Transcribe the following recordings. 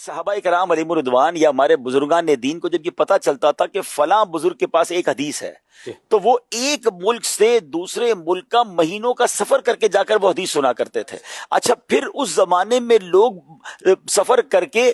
صحابہ کرام علیہم رضوان یا ہمارے بزرگان دین کو جب یہ پتا چلتا تھا کہ فلاں بزرگ کے پاس ایک حدیث ہے تو وہ ایک ملک سے دوسرے ملک کا مہینوں کا سفر کر کے جا کر وہ حدیث سنا کرتے تھے. اچھا پھر اس زمانے میں لوگ سفر کر کے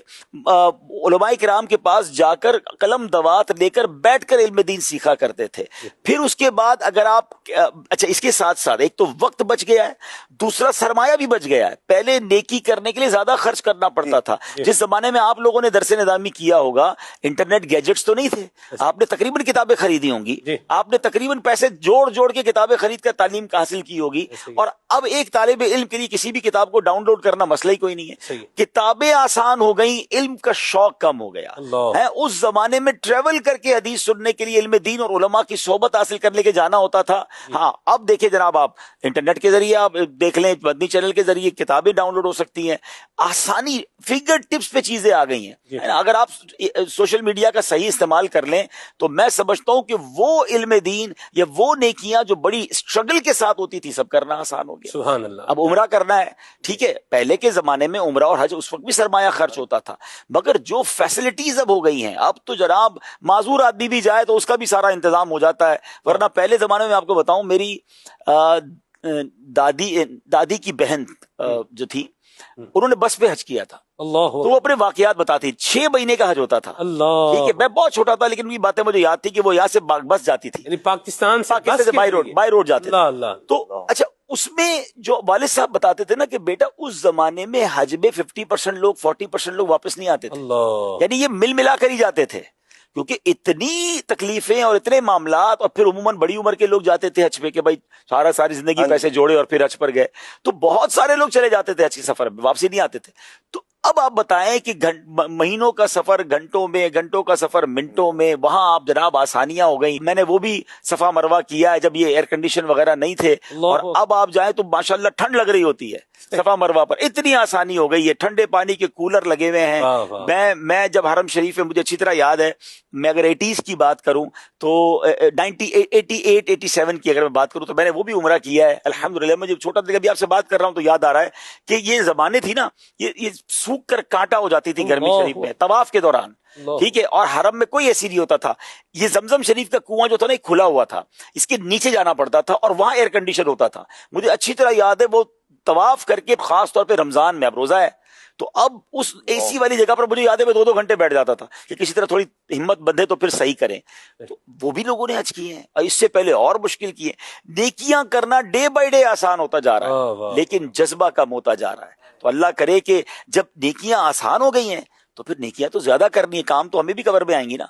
علماء کرام کے پاس جا کر قلم دوات لے کر بیٹھ کر علم دین سیکھا کرتے تھے. پھر اس کے بعد اگر آپ اچھا اس کے ساتھ ساتھ ایک تو وقت بچ گیا ہے, دوسرا سرمایہ بھی بچ گیا ہے. پہلے نیکی کرنے کے لیے زیادہ خرچ کرنا پڑتا تھا. جس زمانے میں آپ لوگوں نے درس نظامی کیا ہوگا, انٹرنیٹ گیجٹس تو نہیں تھے, آپ نے تقریباً کتابیں خریدی ہوں گی, آپ نے تقریباً پیسے جوڑ جوڑ کے کتابیں خرید کر تعلیم حاصل کی ہوگی. اور اب ایک طالب علم کے لیے کسی بھی کتاب کو ڈاؤن لوڈ کرنا مسئلہ ہی کوئی نہیں ہے. کتابیں آسان ہو گئیں, علم کا شوق کم ہو گیا ہے. اس زمانے میں ٹریول کر کے حدیث سننے کے لیے علم دین اور علماء کی صحبت حاصل کرنے کے جانا ہوتا تھا. ہاں اب دیکھیں جناب, آپ انٹرنیٹ کے ذریعے آپ دیکھ لیں, مدنی چینل کے ذریعے کتابیں ڈاؤن لوڈ ہو سکتی ہیں. آسانی فنگر ٹپس پہ چیزیں آ گئی ہیں. اگر آپ سوشل میڈیا کا صحیح استعمال کر لیں تو میں سمجھتا ہوں کہ وہ علم دین یا وہ نیکیاں جو بڑی اسٹرگل کے ساتھ ہوتی تھی سب کرنا آسان ہو گیا. سبحان اللہ. اب عمرہ کرنا ہے, ٹھیک ہے, پہلے کے زمانے میں عمرہ اور حج اس وقت بھی سرمایہ خرچ ہوتا تھا, مگر جو فیسلٹیز اب ہو گئی ہیں اب تو جناب معذور آدمی بھی جائے تو اس کا بھی سارا انتظام ہو جاتا ہے. ورنہ پہلے زمانے میں آپ کو بتاؤں, میری دادی کی بہن جو تھی انہوں نے بس پہ حج کیا تھا. اللہ, تو وہ اپنے واقعات بتاتی, 6 مہینے کا حج ہوتا تھا. اللہ, ٹھیک ہے, میں بہت چھوٹا تھا لیکن یہ باتیں مجھے یاد تھی کہ وہ یہاں سے بس جاتی تھی, یعنی پاکستان سے بائی روڈ جاتے تھے. اللہ. تو اچھا اس میں جو والد صاحب بتاتے تھے نا کہ بیٹا اس زمانے میں حج میں 50% لوگ 40% لوگ واپس نہیں آتے تھے. اللہ, یعنی یہ مل ملا کر ہی جاتے تھے, کیونکہ اتنی تکلیفیں اور اتنے معاملات, اور پھر عموماً بڑی عمر کے لوگ جاتے تھے حج پہ کہ بھائی ساری زندگی پیسے جوڑے اور پھر حج پر گئے. تو بہت سارے لوگ چلے جاتے تھے حج کے سفر میں, واپسی نہیں آتے تھے. تو اب آپ بتائیں کہ مہینوں کا سفر گھنٹوں میں, گھنٹوں کا سفر منٹوں میں, وہاں آپ جناب آسانیاں ہو گئی. میں نے وہ بھی صفا مروہ کیا ہے جب یہ ایئر کنڈیشن وغیرہ نہیں تھے, اور اب آپ جائیں تو ماشاءاللہ ٹھنڈ لگ رہی ہوتی ہے صفا مروہ پر. اتنی آسانی ہو گئی ہے, ٹھنڈے پانی کے کولر لگے ہوئے ہیں. میں جب حرم شریف میں, مجھے اچھی طرح یاد ہے, میں اگر 80s کی بات کروں تو 88-87 کی اگر میں بات کروں تو میں نے وہ بھی عمرہ کیا ہے الحمدللہ. میں جب چھوٹا تھا, ابھی آپ سے بات کر رہا ہوں تو یاد آ رہا ہے کہ یہ زمانے تھی نا, یہ سوکھ کر کانٹا ہو جاتی تھی گرمی شریف میں طواف کے دوران, ٹھیک ہے, اور حرم میں کوئی ایسی نہیں ہوتا تھا. یہ زمزم شریف کا کنواں جو تھا نا کھلا ہوا تھا, اس کے نیچے جانا پڑتا تھا اور وہاں ایئر کنڈیشن ہوتا تھا. مجھے اچھی طرح یاد ہے وہ طواف کر کے, خاص طور پہ رمضان میں, اب روزہ ہے تو اب اس اے سی والی جگہ پر مجھے یاد ہے میں 2 گھنٹے بیٹھ جاتا تھا کہ کسی طرح تھوڑی ہمت بندھے تو پھر صحیح کریں. تو وہ بھی لوگوں نے حج کیے ہیں, اور اس سے پہلے اور مشکل کیے. نیکیاں کرنا ڈے بائی ڈے آسان ہوتا جا رہا ہے, لیکن جذبہ کم ہوتا جا رہا ہے. تو اللہ کرے کہ جب نیکیاں آسان ہو گئی ہیں تو پھر نیکیاں تو زیادہ کرنی ہے, کام تو ہمیں بھی کور میں آئیں گی نا.